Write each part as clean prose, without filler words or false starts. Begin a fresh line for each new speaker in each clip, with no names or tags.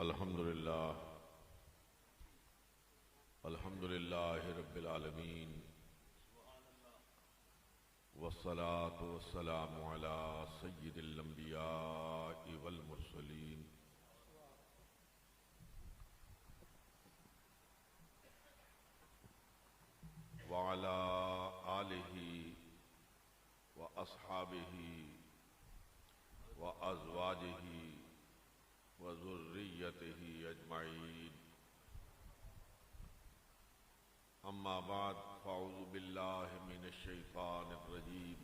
अल्हम्दुलिल्लाह अल्हम्दुलिल्लाहि रब्बिल आलमीन वस्सलातु वस्सलामु अला सय्यिदिल अंबियाइ वल मुरसलीन व अला आलिहि व अस्हाबिहि व अज़वाजिहि व ज़ुर्रिय्यतिहि अजमईन। अम्मा बाद फ़अऊज़ु बिल्लाहि मिनश शैतानिर रजीम।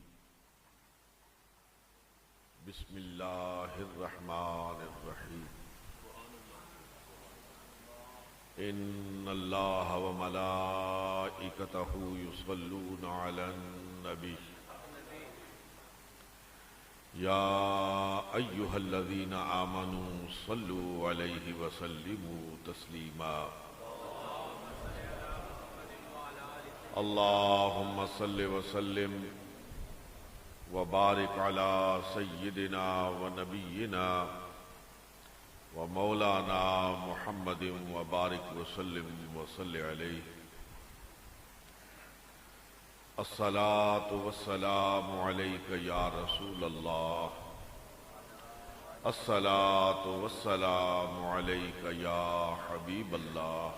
बिस्मिल्लाहिर रहमानिर रहीम। इन्नल्लाह व मलाइकतहु युसल्लूना अलन नबी या अय्युहल्लज़ीना आमनू सल्लू अलैहि व सल्लिमू तस्लीमा। अल्लाहुम्मा सल्लि व सल्लिम व बारिक अला सय्यिदिना व नबिय्यिना व मौलाना मुहम्मदिन व बारिक व सल्लिम व सल्लि अलैहि। अस्सलातु वस्सलामु अलैका या रसूल अल्लाह। अस्सलातु वस्सलामु अलैका या हबीब अल्लाह।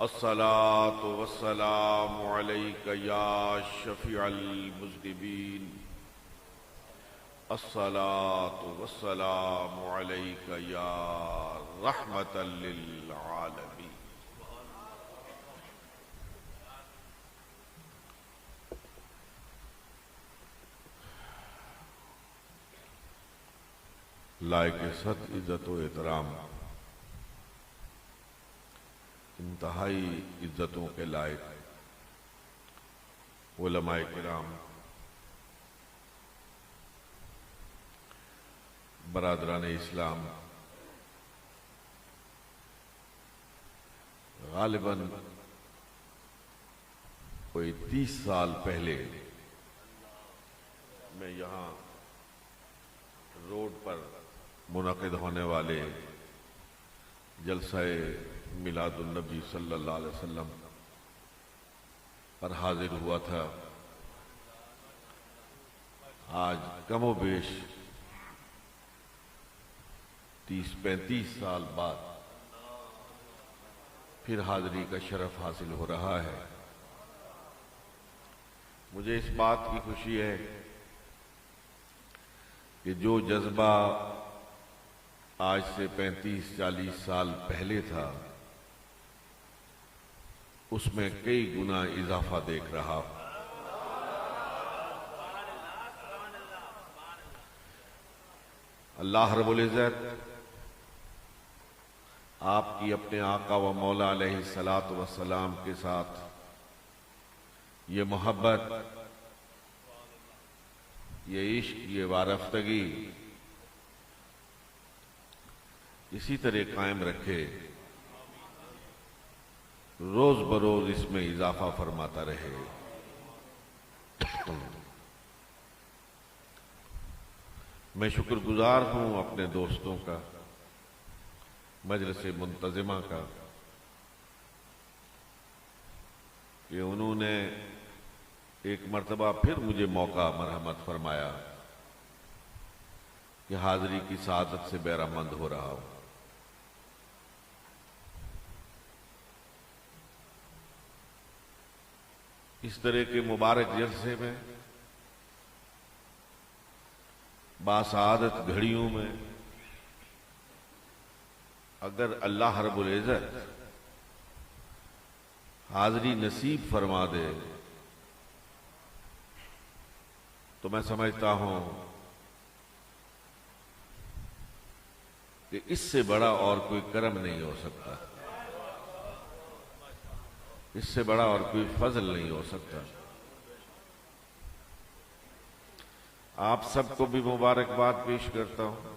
अस्सलातु वस्सलामु अलैका या शफीअल मुज़निबीन। अस्सलातु वस्सलामु अलैका या रहमतल लिल आलमीन। लायक सत इज्जत व एहतराम, इंतहाई इज्जतों के लायक उलमाए किराम, बरादरान इस्लाम, गालिबन कोई 30 साल पहले मैं यहाँ रोड पर मुनक़िद होने वाले जलसाए मिलादुन नबी सल्लल्लाहु अलैहि वसल्लम पर हाजिर हुआ था। आज कमो बेश 30-35 साल बाद फिर हाजिरी का शरफ हासिल हो रहा है। मुझे इस बात की खुशी है कि जो जज्बा आज से 35-40 साल पहले था उसमें कई गुना इजाफा देख रहा हूं। अल्लाह रब्बुल इज़्ज़त आपकी अपने आका व मौला अलैहि सलातो व सलाम के साथ ये मोहब्बत, ये इश्क, ये वारफ्तगी इसी तरह कायम रखे, रोज बरोज इसमें इजाफा फरमाता रहे। मैं शुक्रगुजार हूं अपने दोस्तों का, मजलिस मुंतजिमा का, कि उन्होंने एक मर्तबा फिर मुझे मौका मरहमत फरमाया कि हाजिरी की सादत से बेरामंद हो रहा हूं। इस तरह के मुबारक जलसे में, बासादत घड़ियों में अगर अल्लाह रब्बुल इज़्ज़त हाजिरी नसीब फरमा दे तो मैं समझता हूं कि इससे बड़ा और कोई करम नहीं हो सकता, इससे बड़ा और कोई फजल नहीं हो सकता। आप सबको भी मुबारकबाद पेश करता हूं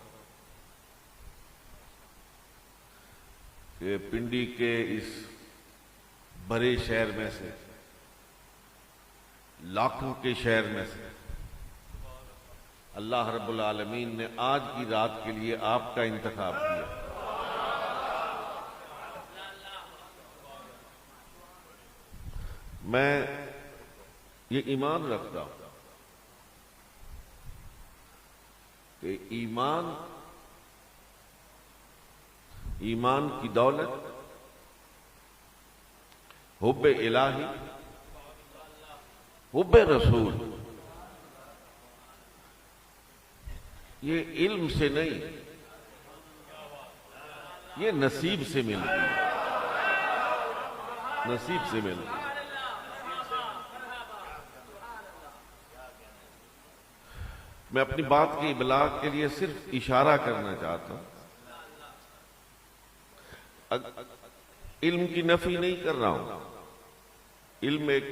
कि पिंडी के इस बड़े शहर में से, लाखों के शहर में से अल्लाह रब्बुल आलमीन ने आज की रात के लिए आपका इंतखाब किया। मैं ये ईमान रखता हूं कि ईमान की दौलत, हुब्बे इलाही, हुब्बे रसूल, ये इल्म से नहीं, ये नसीब से मिलती है, नसीब से मिलती है। मैं अपनी बात की इबलाग के लिए सिर्फ इशारा करना चाहता हूं। इल्म की नफी नहीं कर रहा हूं। इल्म एक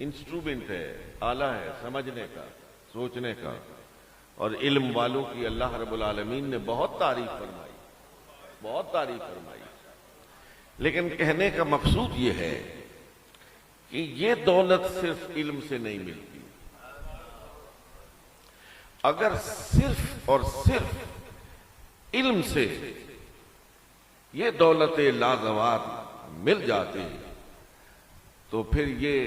इंस्ट्रूमेंट है, आला है समझने का, सोचने का, और इल्म वालों की अल्लाह रब्बुल आलमीन ने बहुत तारीफ फरमाई, बहुत तारीफ फरमाई। लेकिन कहने का मकसूद यह है कि ये दौलत सिर्फ इल्म से नहीं मिलती। अगर सिर्फ और सिर्फ इल्म से ये दौलत लाजवाब मिल जाती तो फिर ये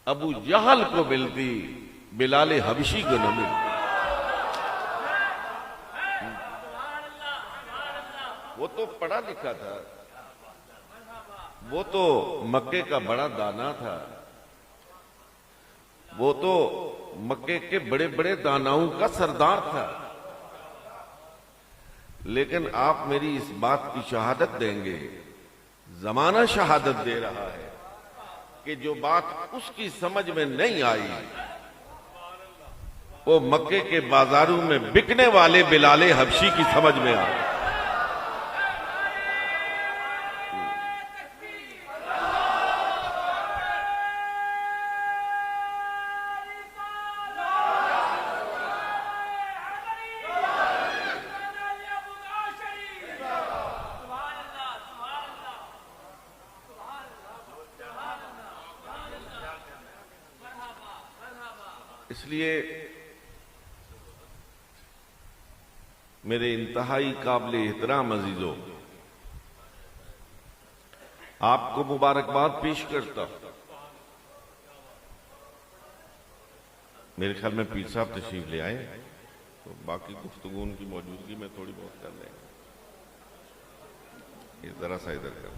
अबू जहल को मिलती, बिलाल हबशी को न मिलती। वो तो पढ़ा लिखा था, वो तो मक्के का बड़ा दाना था, वो तो मक्के के बड़े बड़े दानाओं का सरदार था। लेकिन आप मेरी इस बात की शहादत देंगे, जमाना शहादत दे रहा है कि जो बात उसकी समझ में नहीं आई वो मक्के के बाजारों में बिकने वाले बिलाले हबशी की समझ में आई। इसलिए मेरे इंतहाई काबिल एहतराम अजीजों, आपको मुबारकबाद पेश करता हूं। मेरे ख्याल में पीर साहब तशरीफ ले आए, तो बाकी गुफ्तगू उनकी मौजूदगी में थोड़ी बहुत कर लेंगे। ये जरा सा इधर कर।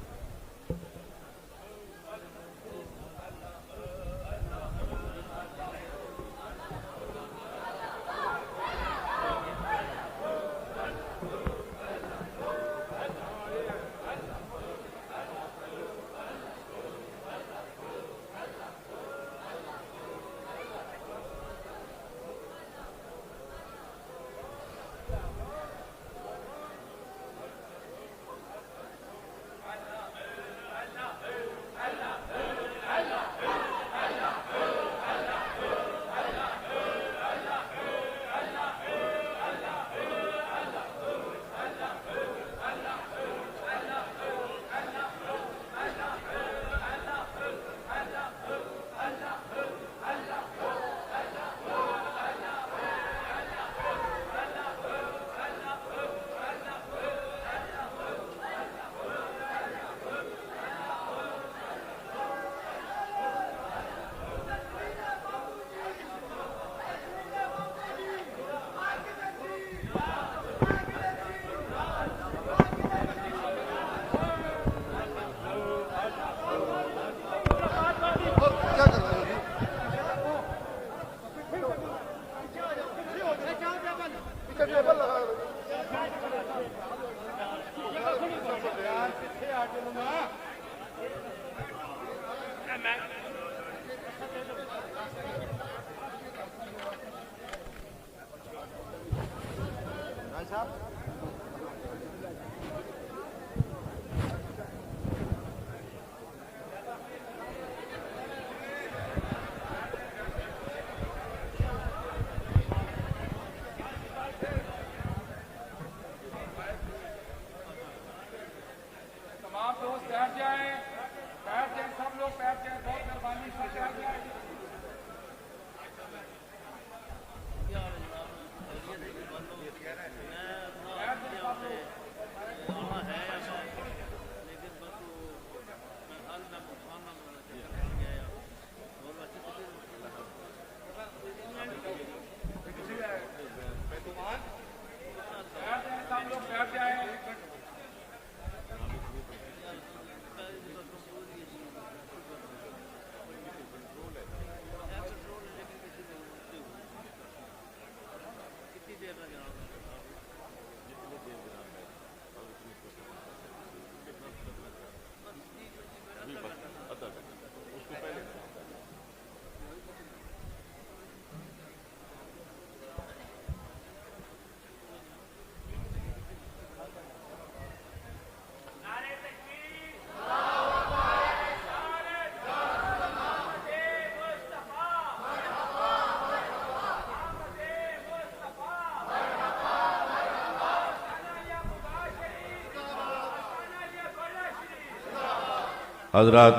हजरात,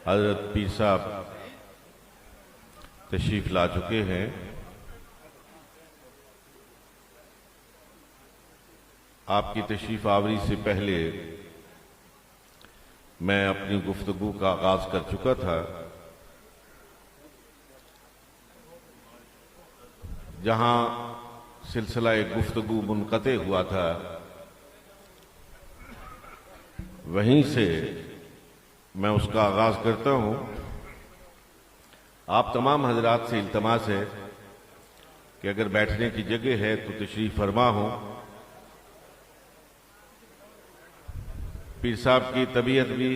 हजरत पीर साहब तशरीफ ला चुके हैं। आपकी तशरीफ आवरी से पहले मैं अपनी गुफ्तगू का आगाज कर चुका था, जहां सिलसिला गुफ्तगू मुनक़ते हुआ था, वहीं से मैं उसका आगाज करता हूं। आप तमाम हजरात से इल्तमास है कि अगर बैठने की जगह है तो तशरीफ फरमा हो। पीर साहब की तबीयत भी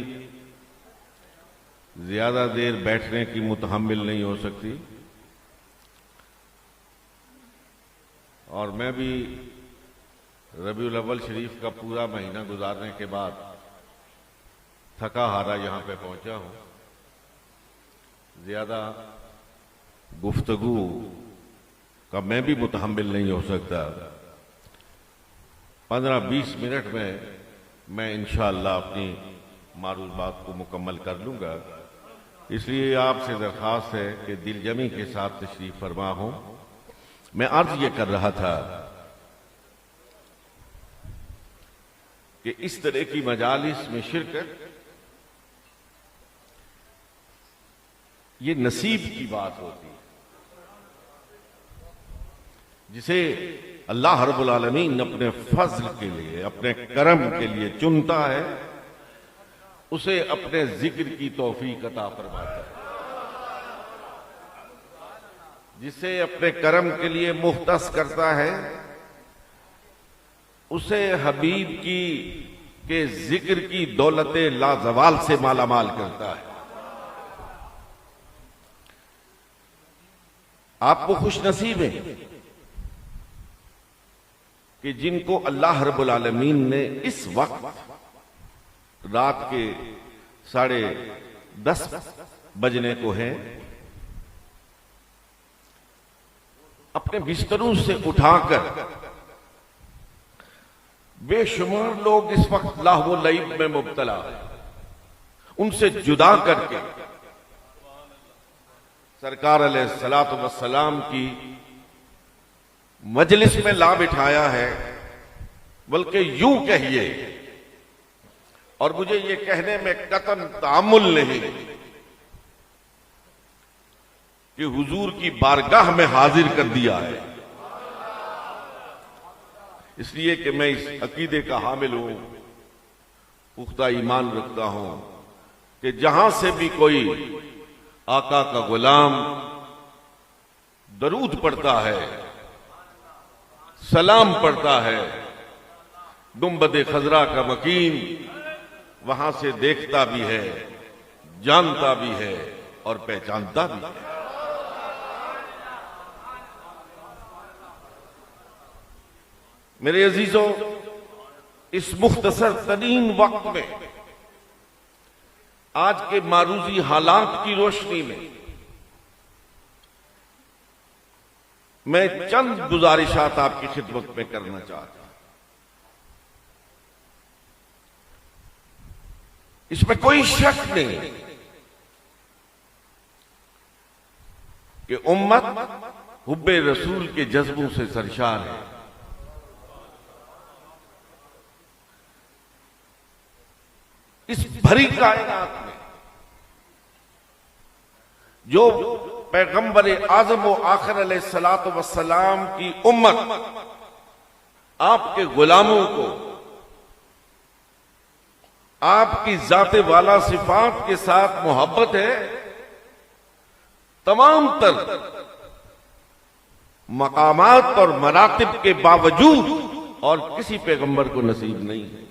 ज्यादा देर बैठने की मुतहम्मिल नहीं हो सकती, और मैं भी रबीउल अव्वल शरीफ का पूरा महीना गुजारने के बाद थका हारा यहां पे पहुंचा हूं। ज्यादा गुफ्तगू का मैं भी मुतहम्मिल नहीं हो सकता। 15-20 मिनट में मैं इंशाअल्लाह अपनी मारूफ बात को मुकम्मल कर लूंगा। इसलिए आपसे दरखास्त है कि दिलजमी के साथ तशरीफ फरमा हो। मैं अर्ज ये कर रहा था कि इस तरह की मजालिस में शिरकत ये नसीब की बात होती है, जिसे अल्लाह रब्बुल आलमीन अपने फजल के लिए, अपने करम के लिए चुनता है, उसे अपने जिक्र की तौफीक अता फरमाता है। जिसे अपने करम के लिए मुख्तस करता है, उसे हबीब की के जिक्र की दौलत लाजवाल से मालामाल करता है। आपको खुश नसीब है कि जिनको अल्लाह रब्बुल आलमीन ने इस वक्त रात के 10:30 बजने को है, अपने बिस्तरों से उठाकर, बेशुमार लोग इस वक्त लाहव लईब में मुब्तला है, उनसे जुदा करके सरकार अलैहिस्सलातु वस्सलाम की मजलिस में ला बिठाया है। बल्कि यूं कहिए, और मुझे ये कहने में कतन तामुल नहीं कि हुजूर की बारगाह में हाजिर कर दिया है। इसलिए कि मैं इस अकीदे का हामिल हूं, पुख्ता ईमान रखता हूं कि जहां से भी कोई आका का गुलाम दरूद पढ़ता है, सलाम पढ़ता है, गुंबद खजरा का मकीन वहां से देखता भी है, जानता भी है और पहचानता भी है। मेरे अजीजों, इस मुख्तसर तरीन वक्त में, आज के मारूजी हालात की रोशनी में, मैं चंद गुजारिशात आपकी खिदमत में करना चाहता हूं। इसमें कोई शक नहीं कि उम्मत हुब्बे रसूल के जज्बों से सरशार है। इस भरी कायनात में जो पैगंबर आजम व आखिर अलैहिस्सलातु वस्सलाम की उम्मत आपके गुलामों को आपकी जाते वाला सिफात के साथ मोहब्बत है, तमाम तर मकामात और मरातिब के बावजूद और किसी पैगंबर को नसीब नहीं है।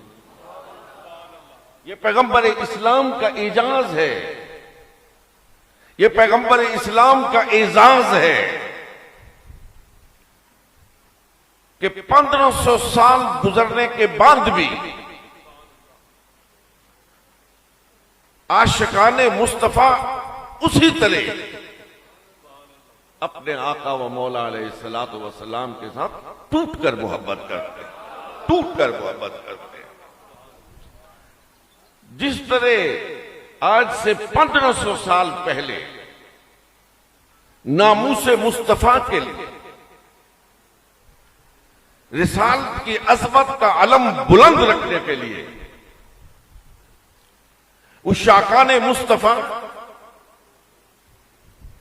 यह पैगंबर इस्लाम का एजाज है, यह पैगंबर इस्लाम का एजाज है कि 1500 साल गुजरने के बाद भी आशिकाने मुस्तफा उसी तरह अपने आका व मौला अलैहिस्सलातु वस्सलाम के साथ टूट कर मोहब्बत करते हैं, टूट कर मोहब्बत करते हैं। जिस तरह आज से 1500 साल पहले नामूसे मुस्तफा के लिए रिसालत की अज़मत का अलम बुलंद रखने के लिए उस शाकाने मुस्तफा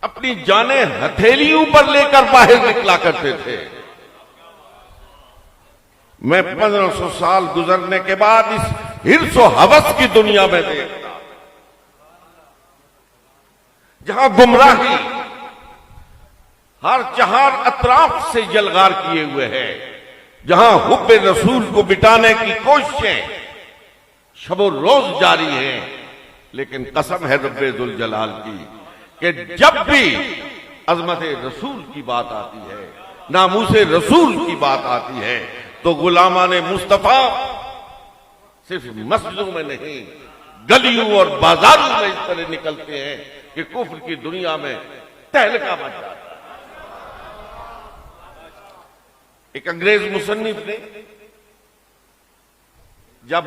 अपनी जाने हथेलियों पर लेकर बाहर निकला करते थे। मैं 1500 साल गुजरने के बाद इस हिर्स व हवस की दुनिया में देखता, जहां गुमराही हर चहार अतराफ से जलगार किए हुए है, जहां हुब्बे रसूल को मिटाने की कोशिशें शबो रोज जारी हैं, लेकिन कसम है रब्बे जुल जलाल की कि जब भी अजमत रसूल की बात आती है, नामूसे रसूल की बात आती है, तो गुलामाने मुस्तफा सिर्फ मस्जिदों में नहीं, गलियों और बाजारों में इस तरह निकलते हैं कि कुफ्र की दुनिया में तहलका मच जाता है। एक अंग्रेज मुसन्निफ ने जब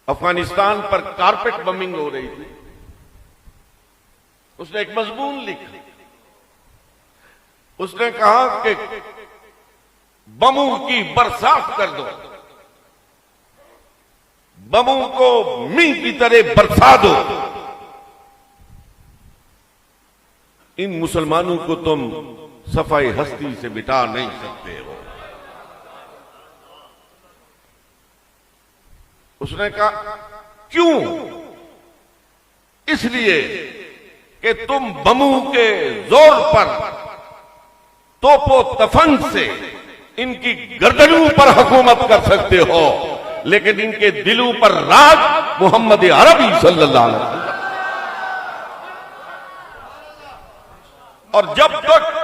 अफगानिस्तान पर कारपेट बमिंग हो रही थी, उसने एक मजमून लिखा। उसने कहा कि बमों की बरसात कर दो, बमों को मींह की तरह बरसा दो, इन मुसलमानों को तुम सफाई हस्ती से मिटा नहीं सकते हो। उसने कहा क्यों? इसलिए कि तुम बमू के जोर पर तोपो तफंग से इनकी गर्दनों पर हुकूमत कर सकते हो, लेकिन इनके दिलों पर राज मोहम्मद अरबी सल्लल्लाहु अलैहि वसल्लम। और जब तक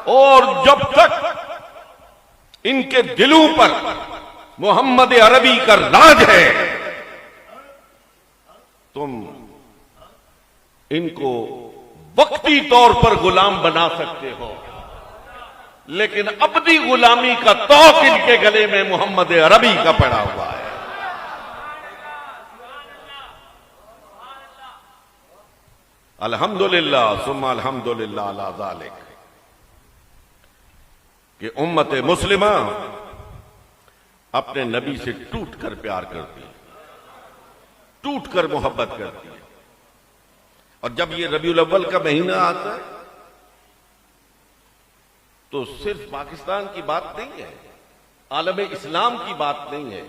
और जब तक इनके दिलों पर मोहम्मद अरबी का राज है, तुम इनको वक्ती तौर पर गुलाम बना सकते हो, लेकिन अबदी गुलामी का तौक इनके गले में मोहम्मद अरबी का पड़ा हुआ है। अल्हम्दुलिल्लाह सुम्मा अल्हम्दुलिल्लाह अला ज़ालिक कि उम्मत मुस्लिमा अपने नबी से टूट कर प्यार करती है, टूट कर मोहब्बत करती है। और जब ये रबीउल अव्वल का महीना आता है तो सिर्फ पाकिस्तान की बात नहीं है, आलम इस्लाम की बात नहीं है।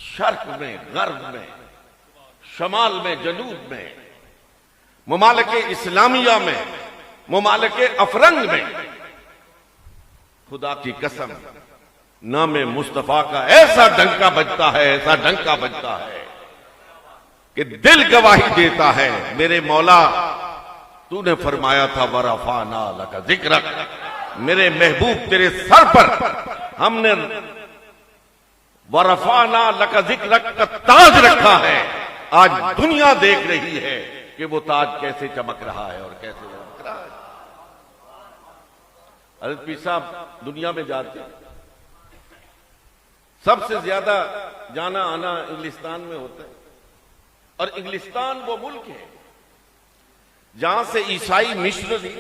शर्क में, गर्ब में, शमाल में, जनूब में, मुमालिक इस्लामिया में, मुमालिक अफरंग में, खुदा की कसम नामे मुस्तफा का ऐसा डंका बजता है, ऐसा डंका बजता है कि दिल गवाही देता है। मेरे मौला, तूने फरमाया था वरफाना लका जिक्रक, मेरे महबूब तेरे सर पर हमने वरफाना लका जिक्रक का ताज रखा है। आज दुनिया देख रही है कि वो ताज कैसे चमक रहा है और कैसे चमक रहा है। हज़रत पीर साहब दुनिया में जाते हैं, सबसे ज्यादा जाना आना इंग्लिस्तान में होता है, और इंग्लिस्तान वो मुल्क है जहां से ईसाई मिशनरी,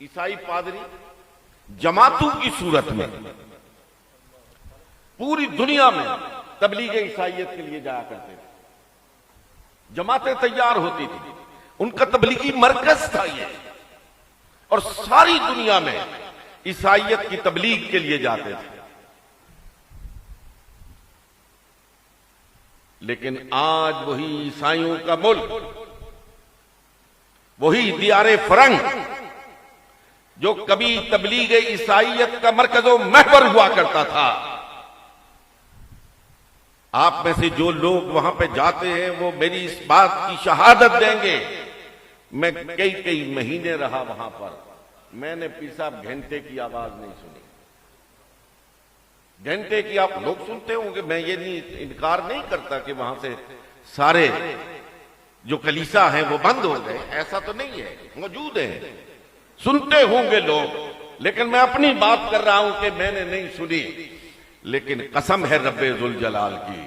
ईसाई पादरी जमातों की सूरत में पूरी दुनिया में
तबलीग ईसाइयत के लिए जाया करते थे। जमातें तैयार होती थी, उनका तबलीगी मरकज था ये, और सारी दुनिया में ईसाइयत की तबलीग के लिए जाते थे। लेकिन आज वही ईसाइयों का मुल्क, वही दियारे फरंग, जो कभी तबलीग ईसाइयत का मरकज़ो महवर हुआ करता था, आप में से जो लोग वहां पे जाते हैं वो मेरी इस बात की शहादत देंगे। मैं कई कई महीने रहा वहां पर, मैंने पीर साहब घंटे की आवाज नहीं सुनी। घंटे की आप लोग सुनते होंगे, मैं ये नहीं इनकार नहीं करता कि वहां से सारे जो कलीसा हैं वो बंद हो गए, ऐसा तो नहीं है, मौजूद है, सुनते होंगे लोग, लेकिन मैं अपनी बात कर रहा हूं कि मैंने नहीं सुनी। लेकिन कसम है रब्बे जुल जलाल की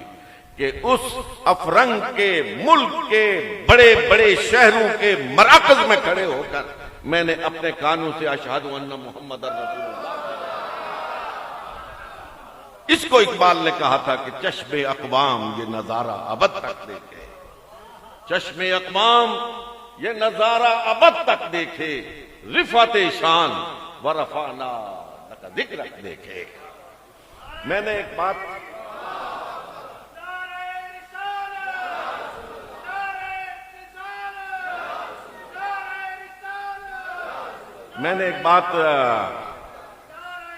कि उस अफरंग के मुल्क के बड़े बड़े शहरों के मराकज में खड़े होकर मैंने अपने कानों से अशहदु अन्ना मुहम्मद रसूलुल्लाह, इसको इकबाल ने कहा था कि चश्मे अक़वाम ये नजारा अबद तक देखे, चश्मे अक़वाम ये नजारा अबद तक देखे, रिफत शान व रफाना लका ज़िक्रक देखे। मैंने एक बात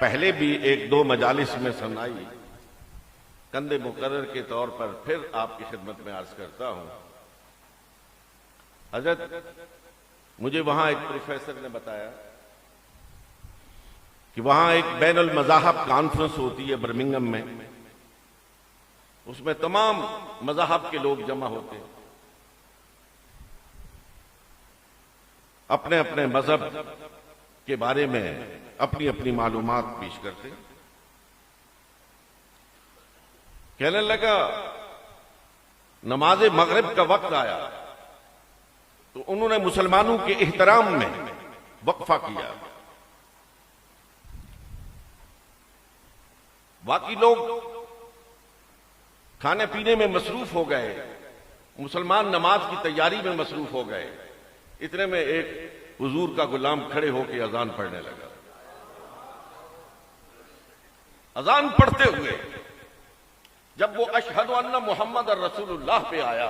पहले भी एक दो मजालिस में सुनाई, कंदे मुकर्रर के तौर पर फिर आपकी खिदमत में अर्ज करता हूं। हजरत, मुझे वहां एक प्रोफेसर ने बताया कि वहां एक बैनुल मज़ाहब कॉन्फ्रेंस होती है बर्मिंघम में, उसमें तमाम मज़ाहब के लोग जमा होते हैं, अपने अपने मजहब के बारे में अपनी अपनी मालूमात पेश करते हैं। कहने लगा नमाज मगरिब का वक्त आया तो उन्होंने मुसलमानों के एहतराम में वक्फा किया। बाकी लोग खाने पीने में मसरूफ हो गए, मुसलमान नमाज की तैयारी में मसरूफ हो गए। इतने में एक हुजूर का गुलाम खड़े होकर अजान पढ़ने लगा। अजान पढ़ते हुए जब वो अशहदु अन्ना मुहम्मद रसूलुल्लाह पे आया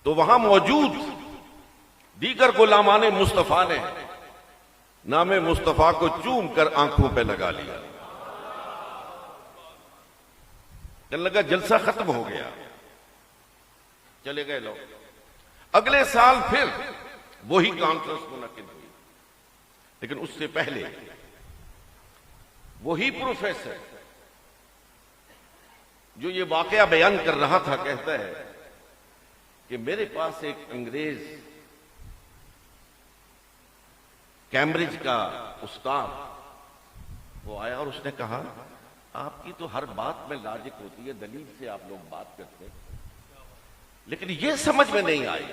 तो वहां मौजूद दीगर गुलामाने मुस्तफा ने नामे मुस्तफा को चूम कर आंखों पे लगा लिया। कहने लगा जलसा खत्म हो गया, चले गए लोग। अगले साल फिर वही कॉन्फ्रेंस मुनक्किद हुई, लेकिन उससे पहले वही प्रोफेसर जो ये वाकया बयान कर रहा था कहता है कि मेरे पास एक अंग्रेज कैम्ब्रिज का उस्ताद वो आया और उसने कहा आपकी तो हर बात में लॉजिक होती है, दलील से आप लोग बात करते हैं, लेकिन यह समझ में नहीं आई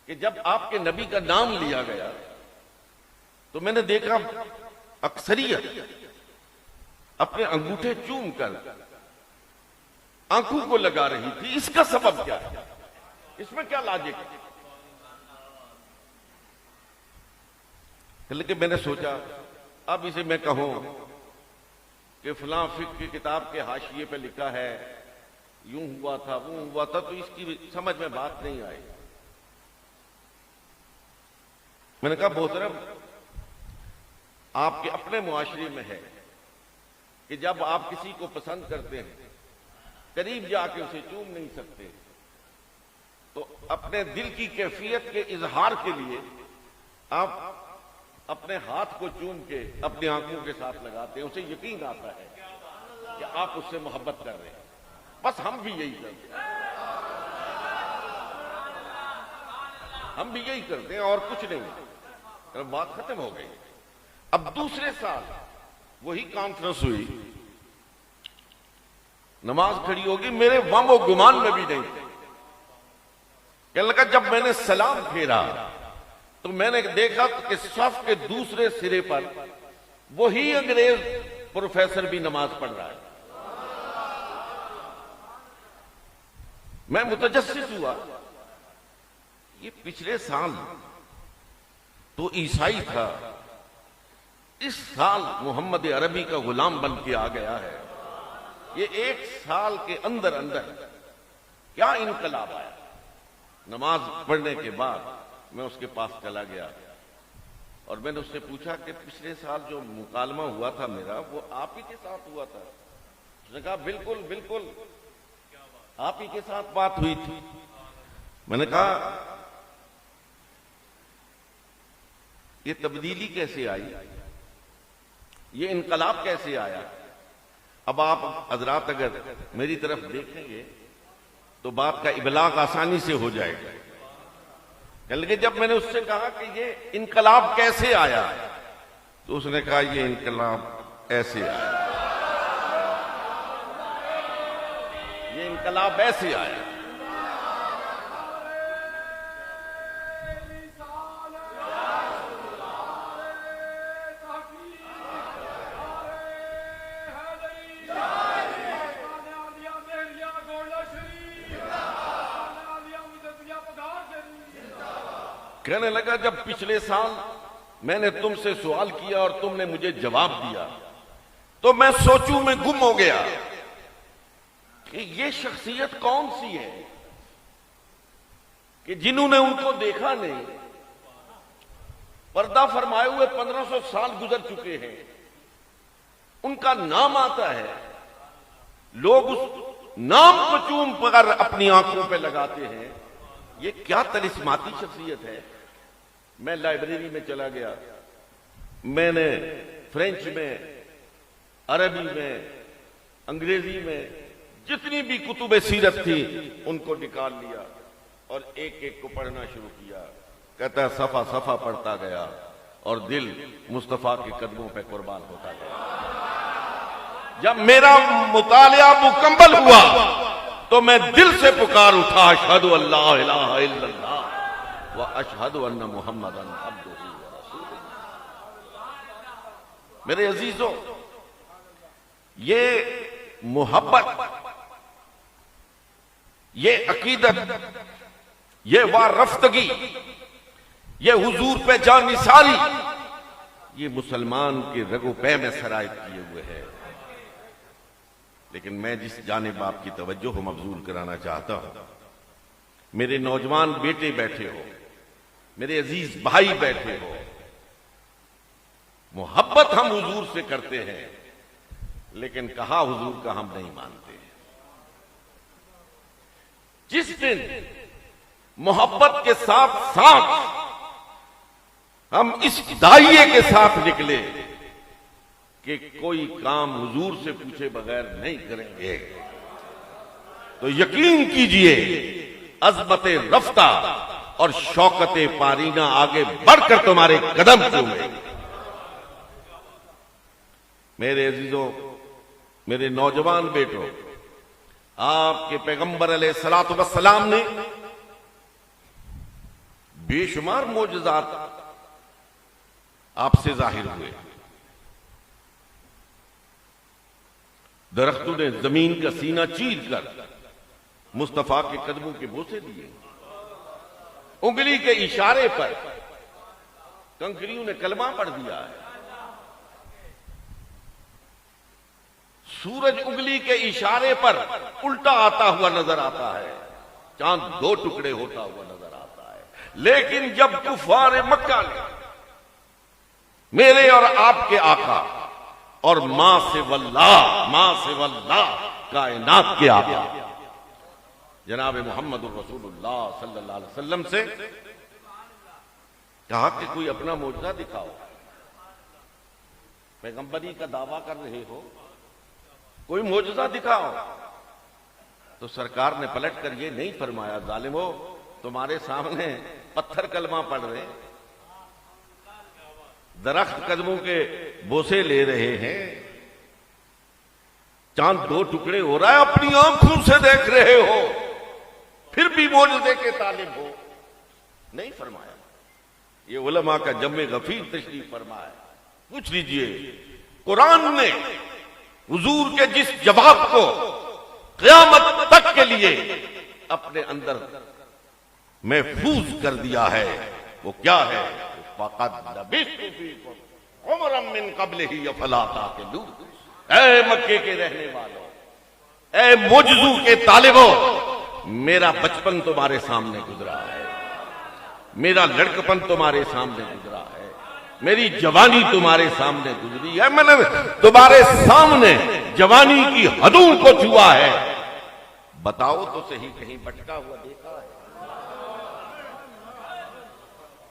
कि जब आपके नबी का नाम लिया गया तो मैंने देखा अक्सरियत अपने अंगूठे चूम कर आंखों को लगा रही थी। इसका सबब क्या है? इसमें क्या लॉजिक है? लेकिन मैंने सोचा अब इसे मैं कहूं कि फलां फिक्र की किताब के हाशिए पे लिखा है यूं हुआ था वो हुआ था, तो इसकी समझ में बात नहीं आई। मैंने कहा मोहतरम आपके अपने मुआशरे में है कि जब आप किसी को पसंद करते हैं करीब जाके उसे चूम नहीं सकते, तो अपने दिल की कैफियत के इजहार के लिए आप अपने हाथ को चूम के अपनी आंखों के साथ लगाते हैं, उसे यकीन आता है कि आप उससे मोहब्बत कर रहे हैं। बस हम भी यही करते हैं, हम भी यही करते हैं और कुछ नहीं। बात खत्म हो गई। अब दूसरे साल वही कॉन्फ्रेंस हुई, नमाज खड़ी होगी, मेरे वम और गुमान में भी नहीं थे। कहने लगा जब मैंने सलाम फेरा तो मैंने देखा कि सफ के दूसरे सिरे पर वही अंग्रेज प्रोफेसर भी नमाज पढ़ रहा है। मैं मुतजस्सिस हुआ, ये पिछले साल तो ईसाई था, इस साल मोहम्मद अरबी का गुलाम बन के आ गया है। ये एक साल के अंदर अंदर क्या इनकलाब आया। नमाज पढ़ने के बाद मैं उसके पास चला गया और मैंने उससे पूछा कि पिछले साल जो मुकालमा हुआ था मेरा, वो आप ही के साथ हुआ था? उसने कहा बिल्कुल बिल्कुल, आप ही के साथ बात हुई थी। मैंने कहा ये तब्दीली कैसे आई, ये इनकलाब कैसे आया? अब आप हजरात अगर मेरी तरफ देखेंगे तो बात का इबलाग आसानी से हो जाएगा। लेकिन जब मैंने उससे कहा कि ये इनकलाब कैसे आया, तो उसने कहा ये इनकलाब ऐसे आया, ये इनकलाब ऐसे आया। कहने लगा जब पिछले साल मैंने तुमसे सवाल किया और तुमने मुझे जवाब दिया तो मैं सोचूं में गुम हो गया कि ये शख्सियत कौन सी है कि जिन्होंने उनको देखा नहीं, पर्दा फरमाए हुए 1500 साल गुजर चुके हैं, उनका नाम आता है, लोग उस नाम को चूम कर अपनी आंखों पे लगाते हैं। ये क्या तलिस्माती शख्सियत है। मैं लाइब्रेरी में चला गया, मैंने फ्रेंच में, अरबी में, अंग्रेजी में जितनी भी कुतुब सीरत थी उनको निकाल लिया और एक एक को पढ़ना शुरू किया। कहता है सफा सफा पढ़ता गया और दिल मुस्तफा के कदमों पे कुर्बान होता गया। जब मेरा मुतालिया मुकम्मल हुआ तो मैं दिल से पुकार उठा, अशहदु अल्ला इलाहा इल्लल्लाह व अशहदु अन्ना मुहम्मदन अब्दुहु व रसूलुहु। मेरे अजीजों, ये मोहब्बत, ये अकीदत, ये वारफ्तगी, ये हुजूर पे जान निसारी, ये मुसलमान के रगो पै में सरायत किए हुए है। लेकिन मैं जिस जानिब आपकी तवज्जो को मबजूल कराना चाहता हूं, मेरे नौजवान बेटे बैठे हो, मेरे अजीज भाई बैठे हो, मोहब्बत हम हुजूर से करते हैं लेकिन कहा हुजूर का हम नहीं मानते। जिस दिन मोहब्बत के साथ साथ हम इस दाइये के साथ निकले कि कोई काम हुजूर से पूछे बगैर नहीं करेंगे, तो यकीन कीजिए अज़मत रफ्ता और शौकत पारीना आगे बढ़कर तुम्हारे कदम चूमेंगे। मेरे अजीजों, मेरे नौजवान बेटों, आपके पैगंबर अलैहिस्सलातु वस्सलाम ने बेशुमार मोजज़ात आपसे जाहिर हुए। दरख्तों ने जमीन का सीना चीर कर मुस्तफा के कदमों के बोसे दिए। उंगली के इशारे पर कंकरियों ने कलमा पढ़ दिया है। सूरज उंगली के इशारे पर उल्टा आता हुआ नजर आता है, चांद दो टुकड़े होता हुआ नजर आता है। लेकिन जब कुफार मक्का ने मेरे और आपके आका और मां से वल्लाह कायनात के आका जनाब मोहम्मद रसूलुल्लाह सल्लल्लाहु अलैहि वसल्लम से कहा कि कोई अपना मोजज़ा दिखाओ, पैगंबरी का दावा कर रहे हो, कोई मोजज़ा दिखाओ, तो सरकार ने पलट कर ये नहीं फरमाया, जालिमो तुम्हारे सामने पत्थर कलमा पढ़ रहे, दरख्त कदमों के बोसे ले रहे हैं, चांद दो टुकड़े हो रहा है, अपनी आंखों से देख रहे हो, फिर भी मोजज़े के तालिब हो, नहीं फरमाया। ये उलमा का जम्मे गफीर तशरीफ फरमाया। पूछ लीजिए कुरान ने हुजूर के जिस जवाब को क़यामत तक के लिए अपने अंदर महफूज कर दिया है, वो क्या है? फ़क़द लबिस्तु फ़ीकुम उमरन मिन क़ब्लिही अफ़ला ताक़िलून। ऐ मक्के के रहने वालों, ऐ मौजज़ू के तालिबों, मेरा बचपन तुम्हारे सामने गुजरा है, मेरा लड़कपन तुम्हारे सामने गुजरा है, मेरी जवानी तुम्हारे सामने गुजरी है, मैंने तुम्हारे सामने जवानी की हदों को छुआ है। बताओ तो सही, कहीं भटका हुआ देखा है?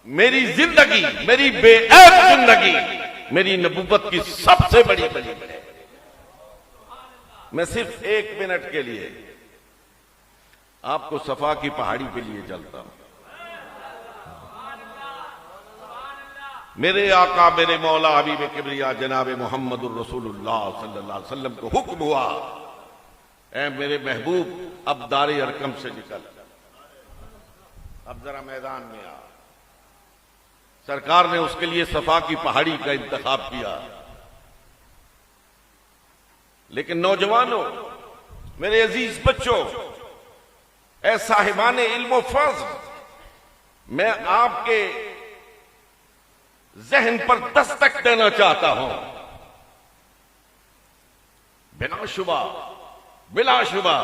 मेरी जिंदगी, मेरी बेऐब जिंदगी, मेरी नबूवत की सबसे बड़ी दलील है। मैं सिर्फ 1 मिनट के लिए आपको सफा की पहाड़ी पे लिए चलता हूं। मेरे आका, मेरे मौला हबीब किबरिया जनाब मोहम्मदुर रसूलुल्लाह सल्लल्लाहु अलैहि वसल्लम को हुक्म हुआ, ऐ मेरे महबूब अब दारे अरकम से निकल, अब जरा मैदान में आ। सरकार ने उसके लिए सफा की पहाड़ी का इंतखाब किया। लेकिन नौजवानों, मेरे अजीज बच्चों, ऐ साहिबाने इल्म फज़्ल, मैं आपके जहन पर दस्तक देना चाहता हूं। बिला शुबा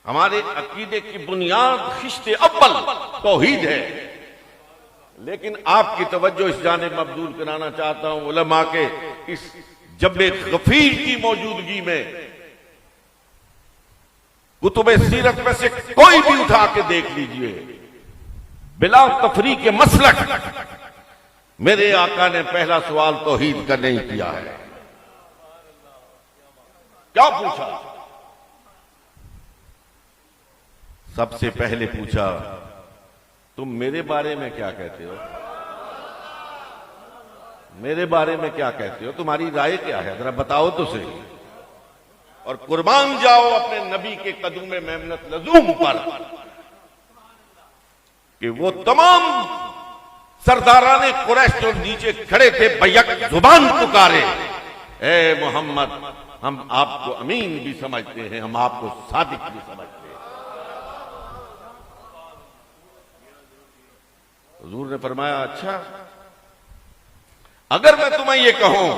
हमारे अकीदे की बुनियाद खिश्ते अव्वल तौहीद है। लेकिन आपकी तवज्जो इस जानिब मबजूल कराना चाहता हूं, उलमा के इस जब्बे गफीर की मौजूदगी में कुतुबे सीरत में से कोई भी उठा के देख लीजिए, बिला तफरीक के मसलक मेरे आका ने पहला सवाल तौहीद का नहीं किया है। क्या पूछा? सबसे पहले पूछा, तुम मेरे बारे में क्या कहते हो? मेरे बारे में क्या कहते हो? तुम्हारी राय क्या है? जरा बताओ तो सही। और कुर्बान जाओ अपने नबी के कदूम मेमनत लजूम पर कि वो तमाम सरदाराने कुरैश जो नीचे खड़े थे बैक जुबान पुकारे, ए मोहम्मद, हम आपको अमीन भी समझते हैं, हम आपको सादिक भी समझते हैं। हुजूर ने फरमाया, अच्छा, अगर मैं तुम्हें यह कहूं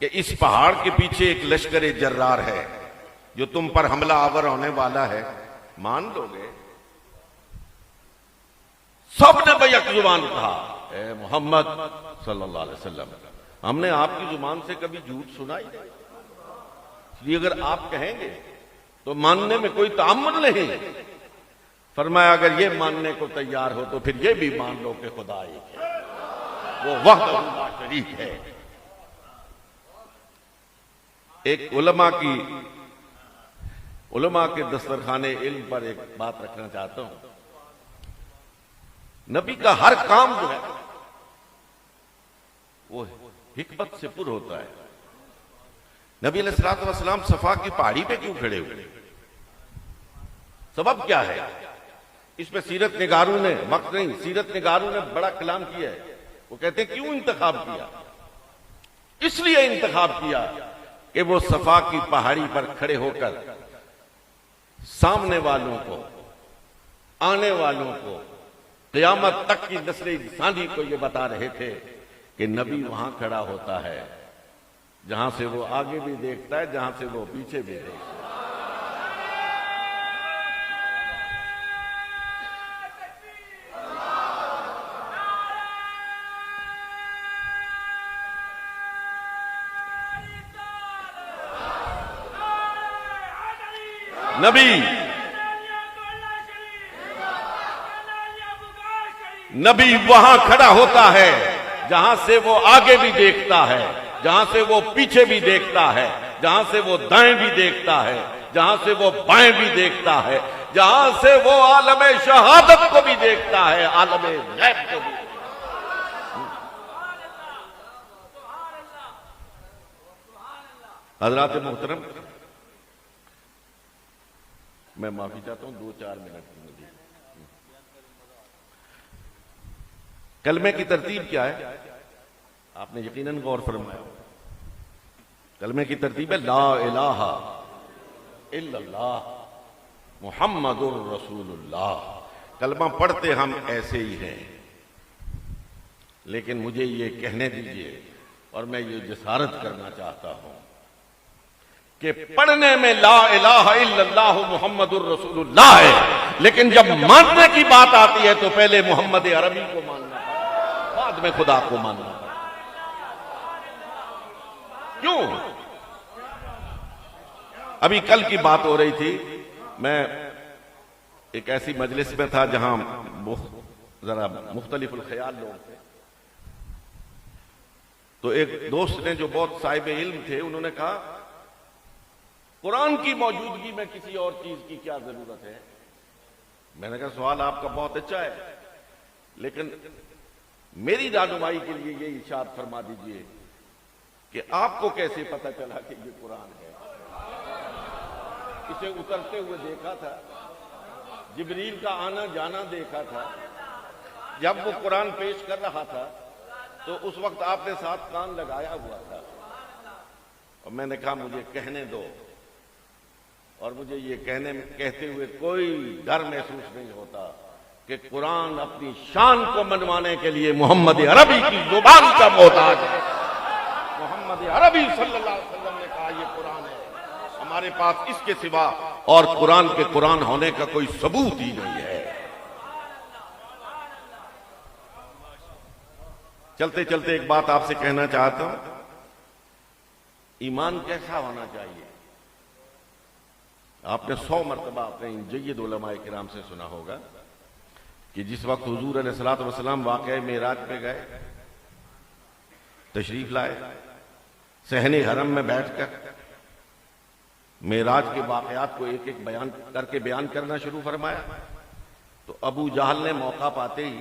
कि इस पहाड़ के पीछे एक लश्कर जर्रार है जो तुम पर हमला आवर होने वाला है, मान लोगे? सबने बैक जुबान कहा, ए मोहम्मद सल्लल्लाहु अलैहि वसल्लम, हमने आपकी जुबान से कभी झूठ सुना ही नहीं, इसलिए अगर आप कहेंगे तो मानने में कोई तामुल नहीं। फरमाया, अगर ये मानने को तैयार हो तो फिर ये भी मान लो कि खुदा एक है, वो वहदहू ला शरीक है। एक उलमा के दस्तरखाने इल्म पर एक बात रखना चाहता हूं। नबी का हर काम जो है वो हिकमत से पुर होता है। नबी अलैहिस्सलातु वस्सलाम सफा की पहाड़ी पे क्यों खड़े हुए? सबब क्या है? इसमें सीरत निगारों ने, वक्त नहीं, सीरत निगारों ने बड़ा कलाम किया है। वो कहते हैं क्यों इंतखाब किया? इसलिए इंतखाब किया कि वो सफा की पहाड़ी पर खड़े होकर सामने वालों को, आने वालों को, क़यामत तक की नस्ल इंसानी को ये बता रहे थे कि नबी वहां खड़ा होता है जहां से वो आगे भी देखता है, जहां से वो पीछे भी देखता है। नबी वहां खड़ा होता है जहां से वो आगे भी देखता है, जहां से वो पीछे भी देखता है, जहां से वो दाएं भी देखता है, जहां से वो बाएं भी देखता है, जहां से वो आलम शहादत को भी देखता है, आलम गैब को भी। हज़रात मोहतरम, मैं माफी चाहता हूं, 2-4 मिनट की मुझे। कलमे की तरतीब क्या है? आपने यकीनन गौर फरमाया, कलमे की तरतीब है ला इलाहा इल्लल्लाह मुहम्मदुर रसूलुल्लाह। कलमा पढ़ते हम ऐसे ही हैं, लेकिन मुझे ये कहने दीजिए और मैं ये जिसारत करना चाहता हूं कि पढ़ने में ला इलाहा इल्लल्लाह मुहम्मदुर रसूलुल्लाह है, लेकिन जब मानने की बात आती है तो पहले मोहम्मद अरबी को मानना पड़ता, बाद में खुदा को मानना पड़ता। क्यों? अभी कल की बात हो रही थी, मैं एक ऐसी मजलिस में था जहां जरा मुख्तलिफुल ख्याल लोग थे। तो एक दोस्त ने जो बहुत साहिब इल्म थे, उन्होंने कहा कुरान की मौजूदगी में किसी और चीज की क्या जरूरत है। मैंने कहा सवाल आपका बहुत अच्छा है, लेकिन मेरी रानुमाई के लिए ये इशाद फरमा दीजिए कि आपको कैसे पता चला कि ये कुरान है। इसे उतरते हुए देखा था, जिब्रील का आना जाना देखा था, जब वो कुरान पेश कर रहा था तो उस वक्त आपने साथ कान लगाया हुआ था। और मैंने कहा मुझे कहने दो, और मुझे ये कहते हुए कोई डर महसूस नहीं होता कि कुरान अपनी शान को मनवाने के लिए मोहम्मद अरबी की जुबान का मोहताज है। मोहम्मद अरबी सल्लल्लाहु अलैहि वसल्लम ने कहा ये कुरान है, हमारे पास इसके सिवा और कुरान के कुरान होने का कोई सबूत ही नहीं है। चलते चलते एक बात आपसे कहना चाहता हूं, ईमान कैसा होना चाहिए। आपने 100 मरतबा अपने इन जय्यद उलमाए किराम से सुना होगा कि जिस वक्त हुजूर अलैहिस्सलातु वस्सलाम वाक़या मेराज पे गए, तशरीफ लाए, सहने हरम में बैठकर मेराज के वाक़यात को एक एक बयान करना शुरू फरमाया, तो अबू जहल ने मौका पाते ही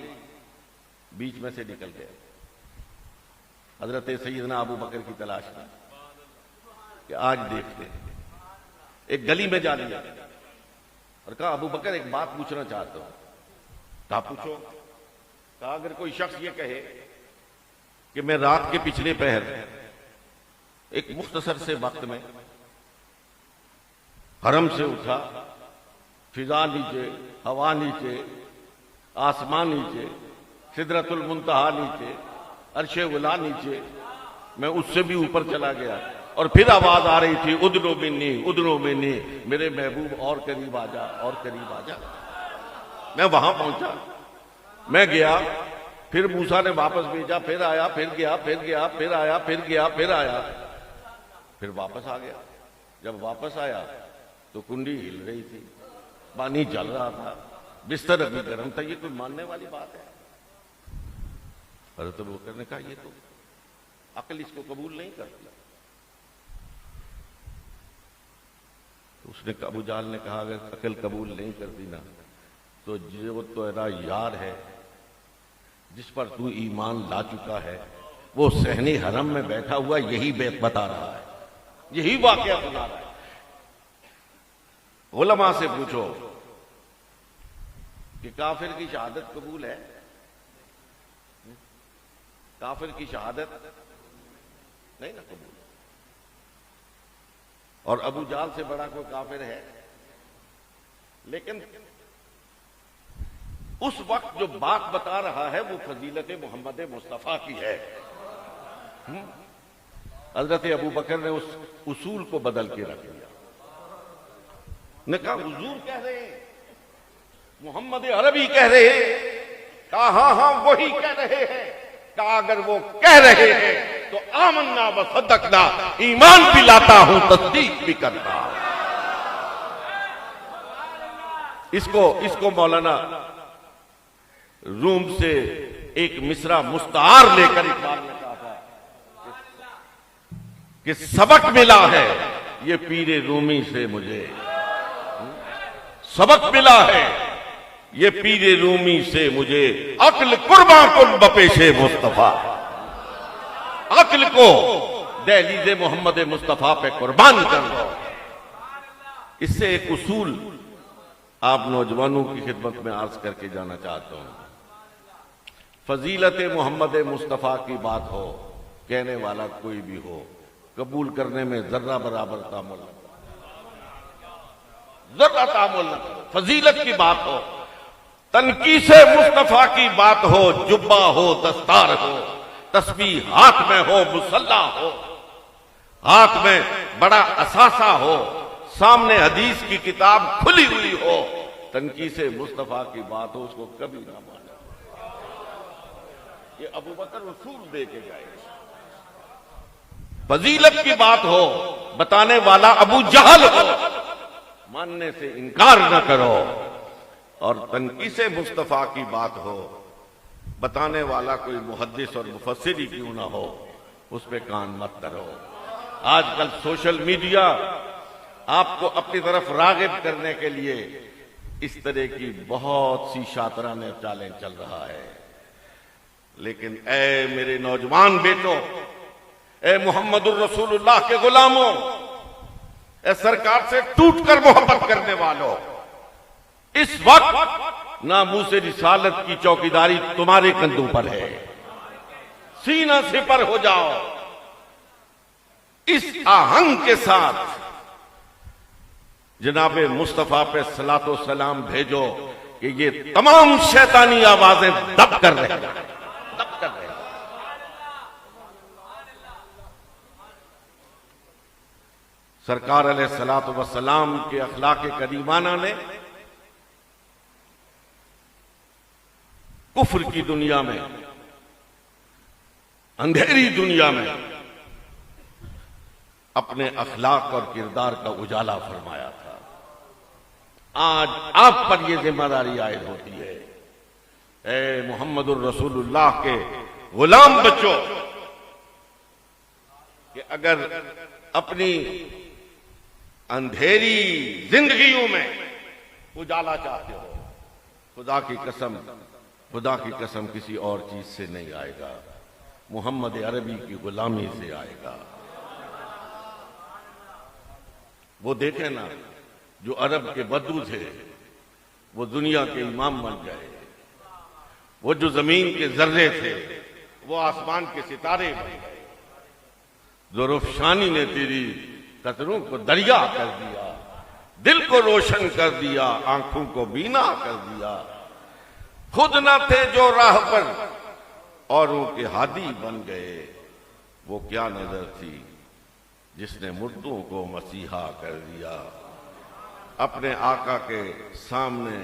बीच में से निकल गए। हजरत सैयदना अबू बकर की तलाश में कि आज देखते हैं। एक गली में जा लिया और कहा अबू बकर एक बात पूछना चाहता हूं। कहा पूछो। कहा अगर कोई शख्स ये कहे कि मैं रात के पिछले पहर एक मुख्तसर से वक्त में हरम से उठा, फिजा नीचे, हवा नीचे, आसमान नीचे, सिदरतुल मुंतहा नीचे, अर्शे उला नीचे, मैं उससे भी ऊपर चला गया और फिर आवाज आ रही थी उदनो बिन्नी, मेरे महबूब और करीब आ जा, और करीब आ जा। मैं वहां पहुंचा, मैं गया, फिर मूसा ने वापस भेजा, फिर आया, फिर गया, फिर गया, फिर आया, फिर गया, फिर आया, फिर वापस आ गया। जब वापस आया तो कुंडी हिल रही थी, पानी चल रहा था, बिस्तर अभी गर्म था। ये कोई मानने वाली बात है? हज़रत अबू बकर ने कहा ये तो अकल इसको कबूल नहीं करती। तो उसने अबू जहल ने कहा अगर अकल कबूल नहीं करती ना तो जो तेरा यार है जिस पर तू ईमान ला चुका है वो सहने हरम में बैठा हुआ यही बेत बता रहा है, यही वाकया सुना रहा है। उलमा से पूछो कि काफिर की शहादत कबूल है? काफिर की शहादत नहीं ना कबूल। और अबू जाल से बड़ा कोई काफिर है? लेकिन उस वक्त जो बात बता रहा है वो फजीलत मोहम्मद मुस्तफा की है। हजरत अबू बकर ने उस उसूल को बदल के रख दिया। ने कहा हुजूर कह रहे हैं, मोहम्मद अरबी कह रहे हैं। कहा हाँ हाँ वही कह रहे हैं। कहा अगर वो कह रहे हैं तो आमन्ना व सदकना, ईमान भी लाता हूं, तस्दीक भी करता हूं। इसको मौलाना रूम से एक मिसरा मुस्तार लेकर इकबाल ने कहा था कि सबक मिला है ये पीरे रूमी से मुझे, सबक मिला है ये पीरे रूमी से मुझे, अक्ल कुर्बान कुल बपेशे मुस्तफा, अक्ल को दहलीज़े मोहम्मद मुस्तफा पे कुर्बान कर दो। इससे एक उसूल आप नौजवानों की खिदमत में अर्ज करके जाना चाहता हूं। फजीलत मोहम्मद मुस्तफा की बात हो कहने वाला कोई भी हो, कबूल करने में जर्रा बराबर तामुल न करो, जर्रा तामुल न करो। फजीलत की बात हो, तनकीसे मुस्तफा की बात हो, जुब्बा हो, दस्तार हो, तस्बीह हाथ में हो, मुसल्ला हो, हाथ में बड़ा असासा हो, सामने हदीस की किताब खुली हुई हो, तनकीसे मुस्तफा की बात हो, उसको कभी ना माने। ये अबू बकर रसूल दे के गए। फजीलत की बात हो, बताने वाला अबू जहल हो, मानने से इनकार न करो। और तनकीसे मुस्तफा की बात हो, बताने वाला कोई मुहद्दिस और मुफस्सिर ही क्यों ना हो, उस पे कान मत धरो। आजकल सोशल मीडिया आपको अपनी तरफ रागिब करने के लिए इस तरह की बहुत सी शातराने चालें चल रहा है। लेकिन ए मेरे नौजवान बेटों, ए मोहम्मदुर रसूलुल्लाह के गुलामों, ए सरकार से टूटकर मोहब्बत करने वालों, इस वक्त नामूसे रिसालत की चौकीदारी तुम्हारे कंधों पर है। सीना सिपर हो जाओ, इस आहंग के साथ जनाबे मुस्तफा पे सलातो सलाम भेजो कि ये तमाम शैतानी आवाजें दब कर रहे हैं, दब कर रहे हैं। सरकार अलैहिस्सलातु वस्सलाम के अखलाक करीमाना ने कुफ्र की दुनिया में, अंधेरी दुनिया में अपने अखलाक और किरदार का उजाला फरमाया था। आज आप पर यह जिम्मेदारी आयद होती है, ए मोहम्मदुर रसूलुल्लाह के गुलाम बच्चों, कि अगर अपनी अंधेरी जिंदगियों में उजाला चाहते हो, खुदा की कसम किसी और चीज से नहीं आएगा, मोहम्मद अरबी की गुलामी से आएगा। वो देखे ना, जो अरब के बद्दू थे वो दुनिया के इमाम बन गए, वो जो जमीन के जर्रे थे वो आसमान के सितारे बन गए, जो रुफशानी ने तेरी कतरों को दरिया कर दिया, दिल को रोशन कर दिया, आंखों को बीना कर दिया। खुद न थे जो राह पर औरों के हादी बन गए, वो क्या नजर थी जिसने मुर्दों को मसीहा कर दिया। अपने आका के सामने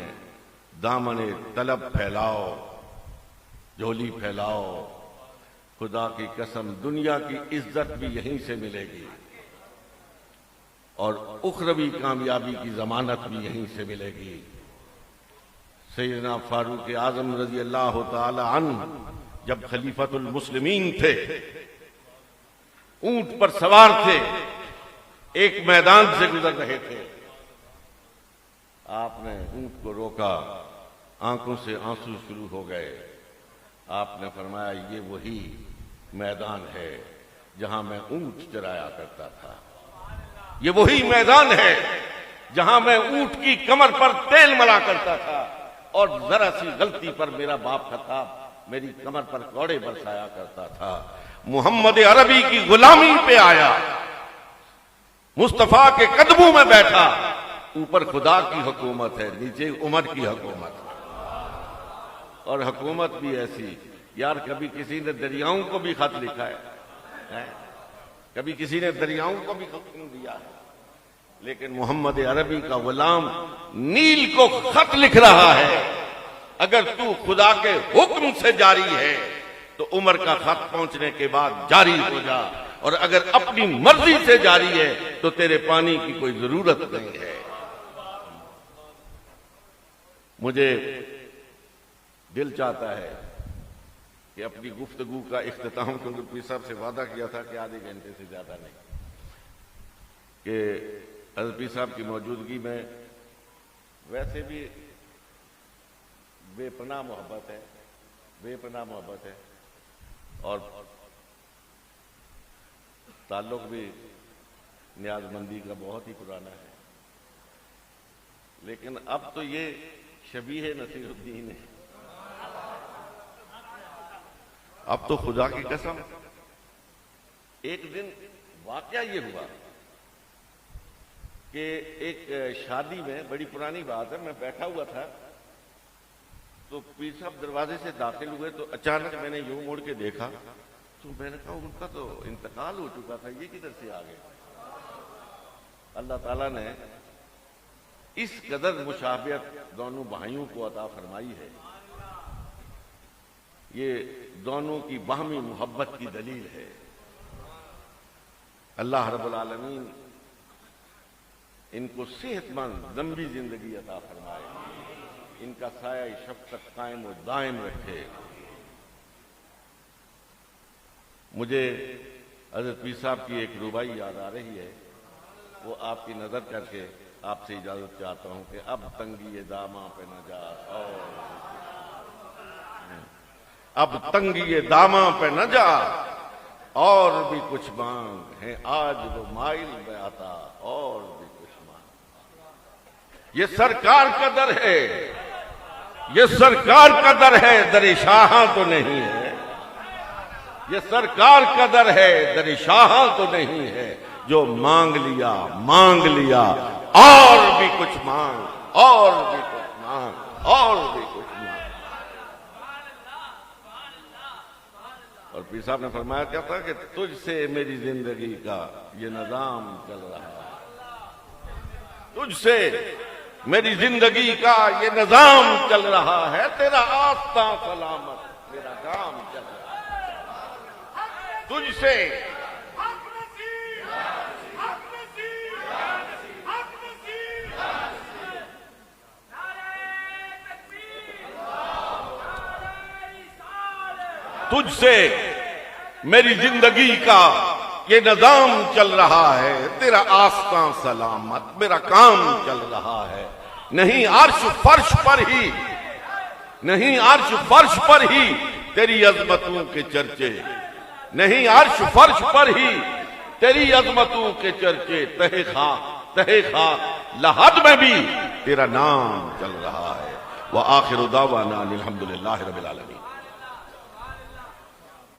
दामने तलब फैलाओ, झोली फैलाओ, खुदा की कसम दुनिया की इज्जत भी यहीं से मिलेगी और उखरवी कामयाबी की जमानत भी यहीं से मिलेगी। सैयदना फारूक आजम रजी अल्लाह ताला अन्हु जब खलीफतुल मुस्लिमीन थे, ऊंट पर सवार थे, एक मैदान से गुजर रहे थे, आपने ऊंट को रोका, आंखों से आंसू शुरू हो गए। आपने फरमाया ये वही मैदान है जहां मैं ऊंट चराया करता था, ये वही मैदान है जहां मैं ऊंट की कमर पर तेल मला करता था और जरा सी गलती पर मेरा बाप खताब मेरी कमर पर कौड़े बरसाया करता था। मोहम्मद अरबी की गुलामी पे आया, मुस्तफा के कदमों में बैठा, ऊपर खुदा की हुकूमत है, नीचे उमर की हुकूमत है। और हुकूमत भी ऐसी, यार कभी किसी ने दरियाओं को भी खत लिखा है? कभी किसी ने दरियाओं को भी हुक्म दिया है? लेकिन मोहम्मद अरबी का गुलाम नील को खत लिख रहा है, अगर तू खुदा के हुक्म से जारी है तो उमर का खत पहुंचने के बाद जारी हो जा, और अगर अपनी मर्जी से जारी है तो तेरे पानी की कोई जरूरत नहीं है। मुझे दिल चाहता है कि अपनी गुफ्तगू का इख्तिताम, क्योंकि पीर साहब से वादा किया था कि आधे घंटे से ज्यादा नहीं, कि हज़रत पीर साहब की मौजूदगी में वैसे भी बेपनाह मोहब्बत है, बेपनाह मोहब्बत है और ताल्लुक भी न्याजमंदी का बहुत ही पुराना है। लेकिन अब तो ये शबीह नसीरुद्दीन है, अब तो खुदा की कसम एक दिन वाकया ये हुआ कि एक शादी में, बड़ी पुरानी बात है, मैं बैठा हुआ था तो पीर साहब दरवाजे से दाखिल हुए तो अचानक मैंने यूं मुड़ के देखा तो मैंने कहा उनका तो इंतकाल हो चुका था, ये किधर से आ गए। अल्लाह ताला ने इस कदर मुशाबियत दोनों भाइयों को अता फरमाई है, ये दोनों की बाहमी मोहब्बत की दलील है। अल्लाह रब्बुल आलमीन इनको सेहतमंद लंबी जिंदगी अता फरमाए, इनका साया शफ़क़त कायम और दायम रखे। मुझे हज़रत पीर साहब की एक रुबाई याद आ रही है, वो आपकी नजर करके आपसे इजाजत चाहता हूं कि अब तंगी दामा पे न जा, और अब तंगी दामा पे न जा और भी कुछ मांग है, आज वो माइल में आता और भी कुछ मांग। ये सरकार का दर है, ये सरकार का दर है, दर शाह तो नहीं है। ये सरकार का दर है, दर शाह तो नहीं है। जो मांग लिया और भी कुछ मांग, और भी कुछ मांग, और भी कुछ मांग। और पीर साहब ने फरमाया क्या था कि तुझसे मेरी जिंदगी का ये निजाम चल रहा है, तुझसे मेरी जिंदगी का ये निजाम चल रहा है, तेरा आस्था सलामत मेरा काम चल रहा है। तुझसे तुझसे मेरी जिंदगी का ये निजाम चल रहा है, तेरा आस्था सलामत मेरा काम चल रहा है। नहीं अर्श फर्श पर ही, नहीं अर्श फर्श पर ही तेरी अजमतों के चर्चे, नहीं अर्श फर्श पर ही तेरी अजमतों के चर्चे। तहे खाक लहद में भी तेरा नाम चल रहा है। व आखिर दावाना अल्हम्दुलिल्लाहि रब्बिल आलमीन।